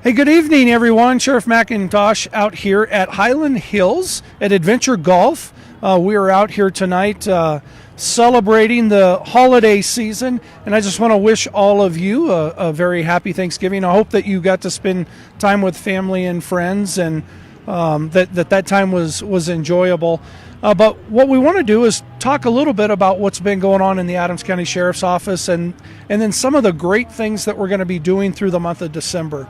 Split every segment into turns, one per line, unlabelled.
Hey, good evening, everyone. Sheriff McIntosh out here at Hyland Hills at Adventure Golf. We are out here tonight celebrating the holiday season, and I just want to wish all of you a very happy Thanksgiving. I hope that you got to spend time with family and friends, and that time was enjoyable. But what we want to do is talk a little bit about what's been going on in the Adams County Sheriff's Office, and then some of the great things that we're going to be doing through the month of December.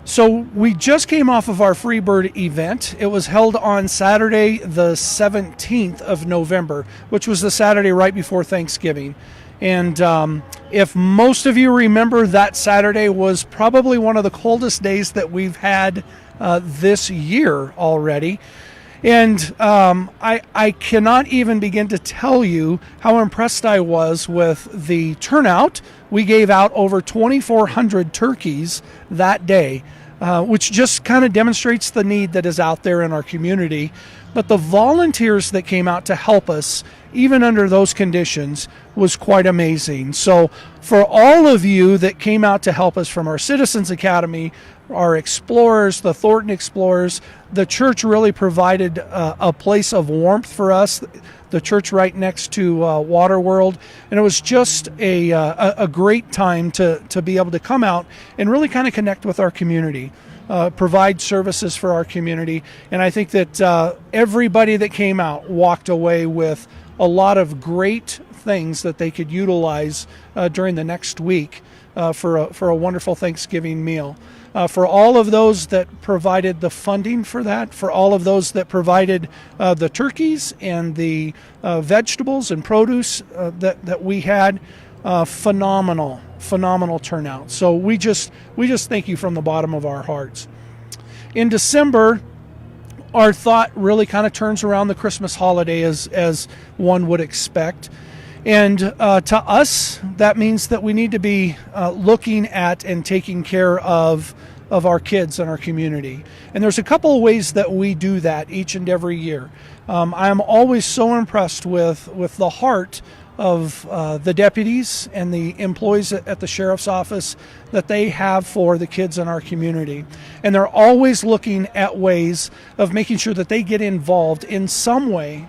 So we just came off of our Freebird event. It was held on Saturday, the 17th of November, which was the Saturday right before Thanksgiving. And if most of you remember, that Saturday was probably one of the coldest days that we've had this year already. And I cannot even begin to tell you how impressed I was with the turnout. We gave out over 2,400 turkeys that day, which just kind of demonstrates the need that is out there in our community. But the volunteers that came out to help us, even under those conditions, was quite amazing. So for all of you that came out to help us from our Citizens Academy, our Explorers, the Thornton Explorers, the church really provided a place of warmth for us. The church right next to Waterworld, and it was just a great time to be able to come out and really kind of connect with our community, provide services for our community. And I think that everybody that came out walked away with a lot of great things that they could utilize during the next week for a wonderful Thanksgiving meal. For all of those that provided the funding for that, for all of those that provided the turkeys and the vegetables and produce that we had, phenomenal turnout. So we just thank you from the bottom of our hearts. In December, our thought really kind of turns around the Christmas holiday as one would expect. And to us, that means that we need to be looking at and taking care of our kids and our community. And there's a couple of ways that we do that each and every year. I'm always so impressed with the heart of the deputies and the employees at the sheriff's office that they have for the kids in our community. And they're always looking at ways of making sure that they get involved in some way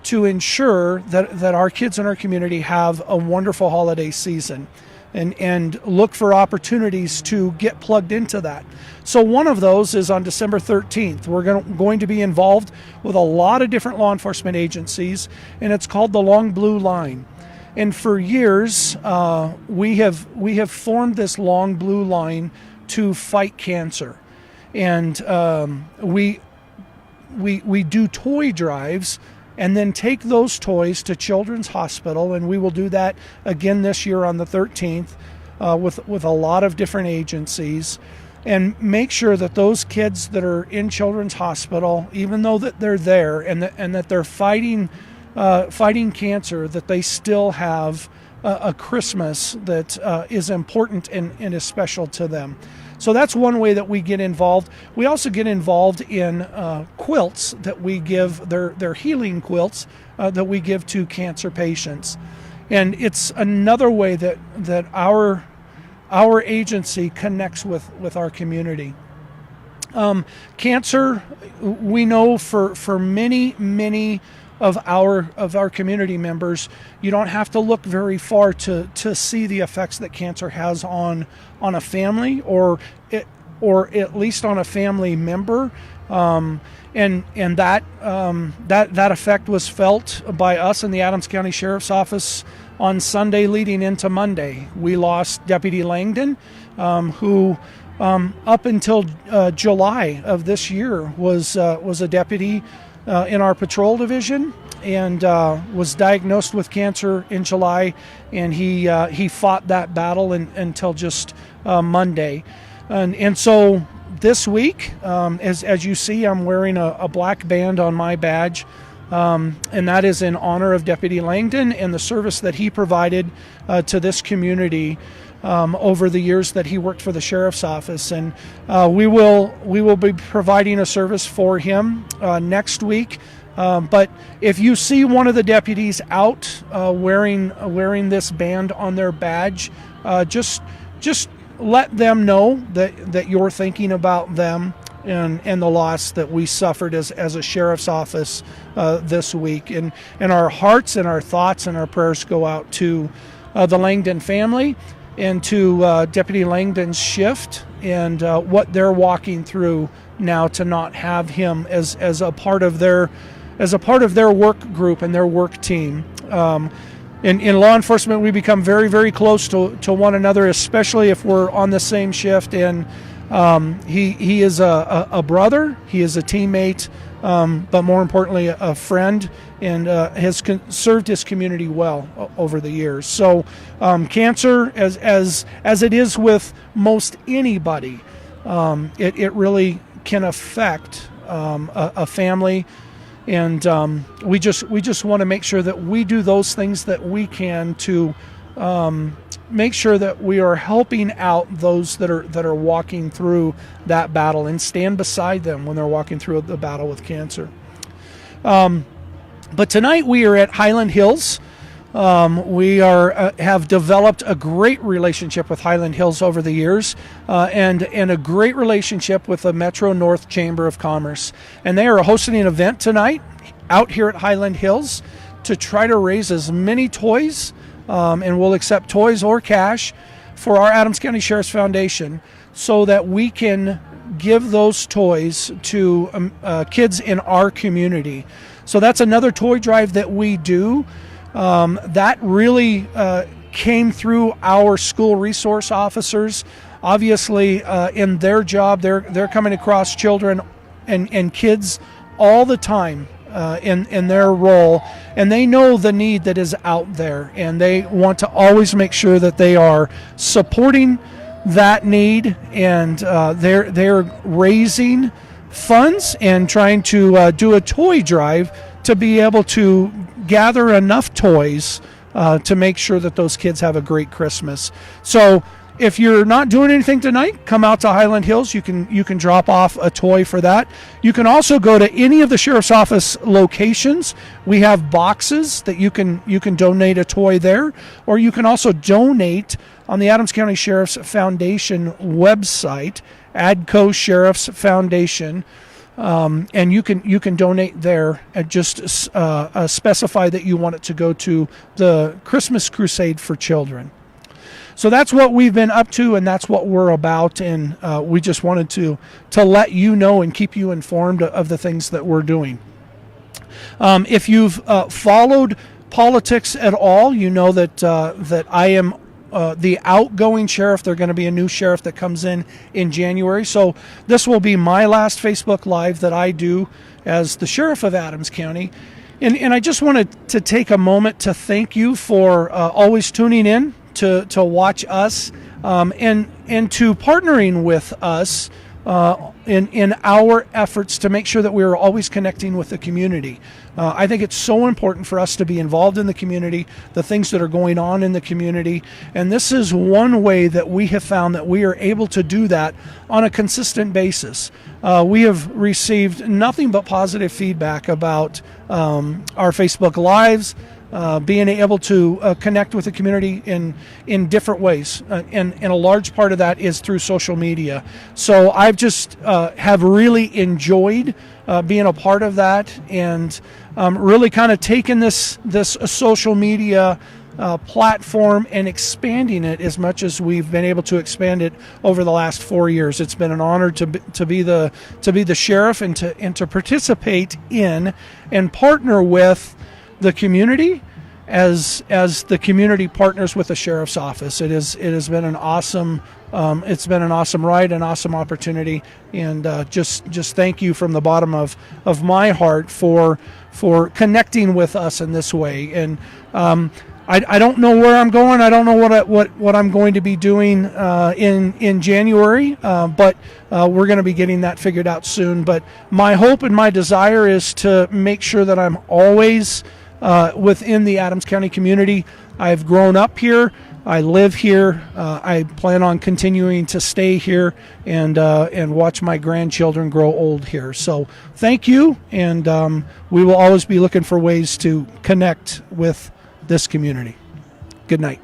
to ensure that our kids in our community have a wonderful holiday season, and look for opportunities to get plugged into that. So one of those is on December 13th. We're going to be involved with a lot of different law enforcement agencies, and it's called the Long Blue Line. And for years, we have formed this Long Blue Line to fight cancer. And we do toy drives and then take those toys to Children's Hospital, and we will do that again this year on the 13th with a lot of different agencies, and make sure that those kids that are in Children's Hospital, even though that they're there and that they're fighting cancer, that they still have a Christmas that is important and is special to them. So that's one way that we get involved. We also get involved in quilts that we give, their healing quilts that we give to cancer patients. And it's another way that our agency connects with our community. Cancer, we know for many of our community members, you don't have to look very far to see the effects that cancer has on a family or at least on a family member, and that effect was felt by us in the Adams County Sheriff's Office on Sunday leading into Monday. We lost Deputy Langdon, who up until July of this year was a deputy in our patrol division, and was diagnosed with cancer in July, and he fought that battle until just Monday. And so this week, as you see, I'm wearing a black band on my badge, and that is in honor of Deputy Langdon and the service that he provided to this community over the years that he worked for the sheriff's office. And we will be providing a service for him next week. But if you see one of the deputies out wearing this band on their badge, just let them know that you're thinking about them and the loss that we suffered as a sheriff's office this week. And our hearts and our thoughts and our prayers go out to the Langdon family and to Deputy Langdon's shift and what they're walking through now to not have him as a part of their work group and their work team. In law enforcement, we become very, very close to one another, especially if we're on the same shift. And he is a brother, he is a teammate, but more importantly, a friend, and has served his community well over the years. So cancer, as it is with most anybody, it really can affect a family. And we just want to make sure that we do those things that we can to make sure that we are helping out those that are walking through that battle and stand beside them when they're walking through the battle with cancer. But tonight we are at Hyland Hills. We have developed a great relationship with Hyland Hills over the years, and a great relationship with the Metro North Chamber of Commerce. And they are hosting an event tonight out here at Hyland Hills to try to raise as many toys, and we'll accept toys or cash, for our Adams County Sheriff's Foundation, so that we can give those toys to kids in our community. So that's another toy drive that we do. That really came through our school resource officers. Obviously, in their job, they're coming across children and kids all the time in their role, and they know the need that is out there, and they want to always make sure that they are supporting that need, and they're raising funds and trying to do a toy drive to be able to gather enough toys to make sure that those kids have a great Christmas. So if you're not doing anything tonight, come out to Hyland Hills. You can drop off a toy for that. You can also go to any of the Sheriff's Office locations. We have boxes that you can donate a toy there, or you can also donate on the Adams County Sheriff's Foundation website, ADCO Sheriff's Foundation. And you can donate there and just specify that you want it to go to the Christmas Crusade for Children. So that's what we've been up to, and that's what we're about, and we just wanted to let you know and keep you informed of the things that we're doing. If you've followed politics at all, you know that I am the outgoing sheriff. There's going to be a new sheriff that comes in January. So this will be my last Facebook Live that I do as the sheriff of Adams County. And I just wanted to take a moment to thank you for always tuning in to watch us and to partnering with us in our efforts to make sure that we are always connecting with the community. I think it's so important for us to be involved in the community, the things that are going on in the community, and this is one way that we have found that we are able to do that on a consistent basis. We have received nothing but positive feedback about our Facebook Lives, being able to connect with the community in different ways, and a large part of that is through social media. So I've just have really enjoyed being a part of that, and really kind of taken this social media platform and expanding it as much as we've been able to expand it over the last 4 years. It's been an honor to be the sheriff and to participate in and partner with the community as the community partners with the sheriff's office. It has been an awesome ride, an awesome opportunity, and just thank you from the bottom of my heart for connecting with us in this way. And I don't know where I'm going. I don't know what I'm going to be doing in January, but we're going to be getting that figured out soon. But my hope and my desire is to make sure that I'm always within the Adams County community. I've grown up here. I live here. I plan on continuing to stay here and watch my grandchildren grow old here. So thank you, and we will always be looking for ways to connect with this community. Good night.